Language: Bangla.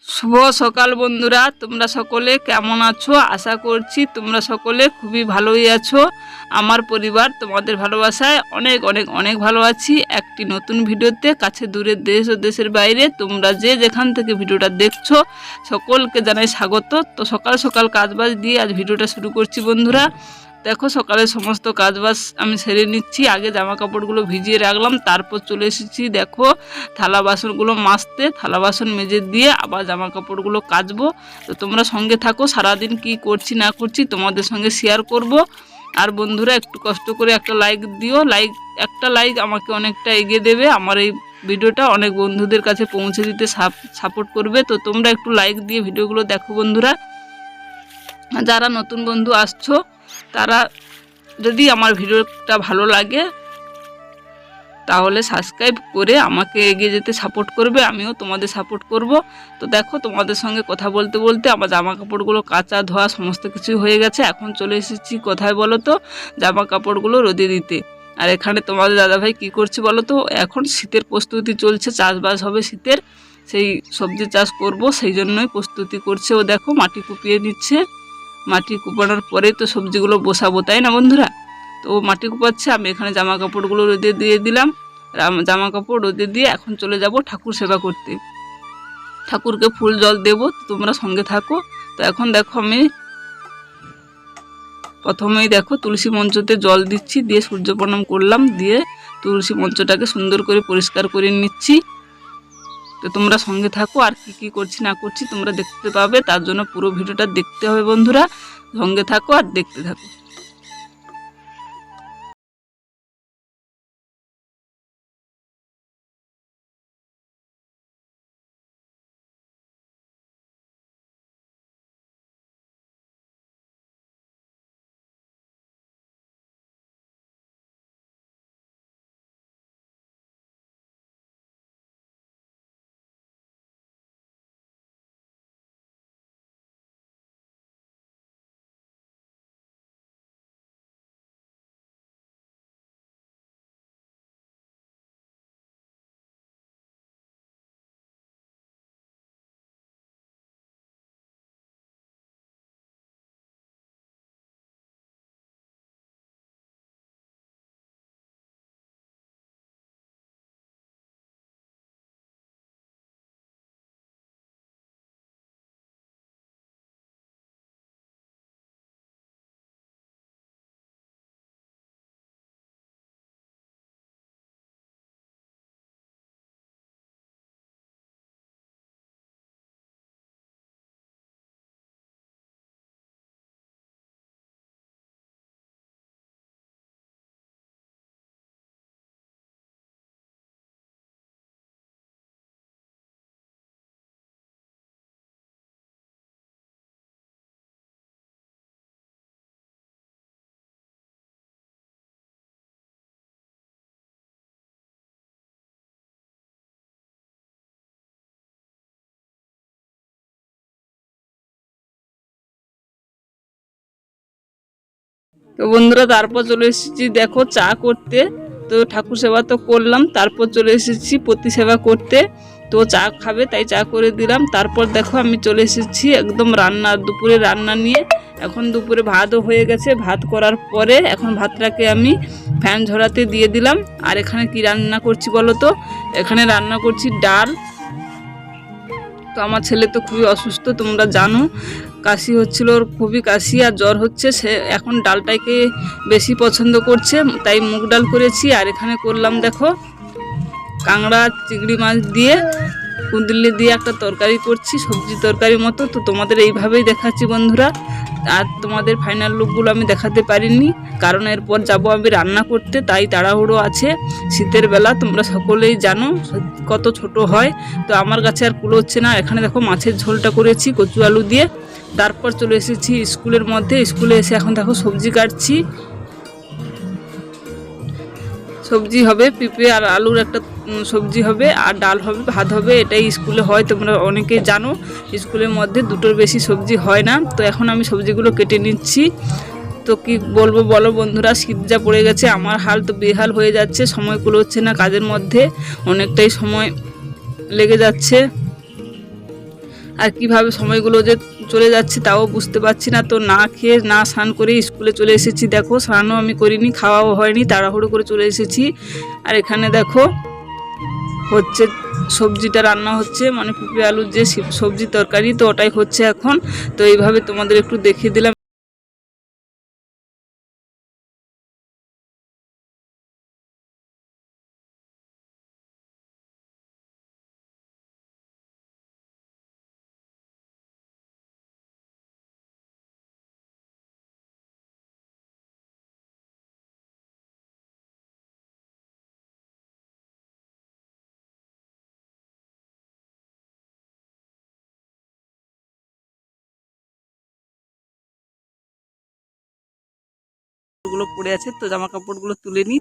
শুভ সকাল বন্ধুরা, তোমরা সকলে কেমন আছো? আশা করছি তোমরা সকলে খুবই ভালোই আছো। আমার পরিবার তোমাদের ভালোবাসায় অনেক অনেক অনেক ভালো আছি। একটি নতুন ভিডিওতে কাছে দূরে দেশ ও দেশের বাইরে তোমরা যে যেখান থেকে ভিডিওটা দেখছো সকলকে জানাই স্বাগত। তো সকাল সকাল কাজবাজ দিয়ে আজ ভিডিওটা শুরু করছি বন্ধুরা। দেখো সকালে সমস্ত কাজবাজ আমি সেরে নিচ্ছি। আগে জামা কাপড়গুলো ভিজিয়ে রাখলাম, তারপর চলে এসেছি দেখো থালা বাসনগুলো মাজতে। থালা বাসন মেজে দিয়ে আবার জামা কাপড়গুলো কাচবো। তো তোমরা সঙ্গে থাকো, সারাদিন কি করছি না করছি তোমাদের সঙ্গে শেয়ার করব। আর বন্ধুরা একটু কষ্ট করে একটা লাইক দিও, একটা লাইক আমাকে অনেকটা এগিয়ে দেবে, আমার এই ভিডিওটা অনেক বন্ধুদের কাছে পৌঁছে দিতে সাপোর্ট করবে। তো তোমরা একটু লাইক দিয়ে ভিডিওগুলো দেখো বন্ধুরা। যারা নতুন বন্ধু আসছো তারা যদি আমার ভিডিওটা ভালো লাগে তাহলে সাবস্ক্রাইব করে আমাকে এগিয়ে যেতে সাপোর্ট করবে, আমিও তোমাদের সাপোর্ট করব। তো দেখো তোমাদের সঙ্গে কথা বলতে বলতে আমার জামা কাপড়গুলো কাচা ধোয়া সমস্ত কিছু হয়ে গেছে। এখন চলে এসেছি কোথায় বলো তো, জামা কাপড়গুলো রোদে দিতে। আর এখানে তোমাদের দাদাভাই কি করছে বলো তো, এখন শীতের প্রস্তুতি চলছে, চাষবাস হবে শীতের, সেই সবজি চাষ করব সেই জন্যই প্রস্তুতি করছে। ও দেখো মাটি কুপিয়ে নিচ্ছে, মাটি কুপানোর পরে তো সবজিগুলো বসাবো, তাই না বন্ধুরা? তো মাটি কুপাচ্ছে, আমি এখানে জামা কাপড়গুলো রোদে দিয়ে দিলাম। জামা কাপড় রোদে দিয়ে এখন চলে যাব ঠাকুর সেবা করতে, ঠাকুরকে ফুল জল দেব। তোমরা সঙ্গে থাকো। তো এখন দেখো আমি প্রথমেই দেখো তুলসী মঞ্চতে জল দিচ্ছি, দিয়ে সূর্য প্রণাম করলাম, দিয়ে তুলসী মঞ্চটাকে সুন্দর করে পরিষ্কার করে নিচ্ছি। তো তোমরা সঙ্গে থাকো, আর কি করছি না করছি তোমরা দেখতে পাবে, তার জন্য পুরো ভিডিওটা দেখতে হবে বন্ধুরা। সঙ্গে থাকো আর দেখতে থাকো। তো বন্ধুরা তারপর চলে এসেছি দেখো চা করতে। তো ঠাকুর সেবা তো করলাম, তারপর চলে এসেছি পতি সেবা করতে। তো চা খাবে তাই চা করে দিলাম। তারপর দেখো আমি চলে এসেছি একদম দুপুরে রান্না নিয়ে। এখন দুপুরে ভাতও হয়ে গেছে, ভাত করার পরে এখন ভাতটাকে আমি ফ্যান ঝরাতে দিয়ে দিলাম। আর এখানে কি রান্না করছি বলো তো, এখানে রান্না করছি ডাল। তো আমার ছেলে তো খুবই অসুস্থ, তোমরা জানো, কাশি হচ্ছিল, ওর খুবই কাশি আর জ্বর হচ্ছে। সে এখন ডালটাকে বেশি পছন্দ করছে, তাই মুগ ডাল করেছি। আর এখানে করলাম দেখো কাঁকড়া চিংড়ি মাছ দিয়ে কুঁদলি দিয়ে একটা তরকারি করছি, সবজি তরকারি মতো। তো তোমাদের এইভাবেই দেখাচ্ছি বন্ধুরা। আর তোমাদের ফাইনাল লুকগুলো আমি দেখাতে পারিনি, কারণ এরপর যাব আমি রান্না করতে, তাই তাড়াহুড়ো আছে। শীতের বেলা তোমরা সকলেই জানো কত ছোট হয়, তো আমার কাছে আর কুলো হচ্ছে না। এখানে দেখো মাছের ঝোলটা করেছি কচু আলু দিয়ে। তারপর চলে এসেছি স্কুলের মধ্যে, স্কুলে এসে এখন দেখো সবজি কাটছি। সবজি হবে পেঁপে আর আলুর একটা সবজি হবে, আর ডাল হবে, ভাত হবে, এটাই স্কুলে হয়, তোমরা অনেকেই জানো। স্কুলের মধ্যে দুটোর বেশি সবজি হয় না। তো এখন আমি সবজিগুলো কেটে নিচ্ছি। তো কি বলবো বলো বন্ধুরা, শীত যা পড়ে গেছে, আমার হাল তো বেহাল হয়ে যাচ্ছে, সময় কুলোচ্ছে না, কাজের মধ্যে অনেকটাই সময় লেগে যাচ্ছে। আর কিভাবে সময়গুলো যে চলে যাচ্ছে তাও বুঝতে পারছি না। তো না খেয়ে না স্নান করে স্কুলে চলে এসেছি। দেখো স্নানও আমি করিনি, খাওয়াও হয়নি, তাড়াহুড়ো করে চলে এসেছি। আর এখানে দেখো হচ্ছে সবজিটা রান্না হচ্ছে, মানে পেঁপে আলুর যে সবজি তরকারি, তো ওটাই হচ্ছে এখন। তো এইভাবে তোমাদের একটু দেখিয়ে দিলাম। গুলো পড়ে আছে, তো জামা কাপড়গুলো তুলে নিই।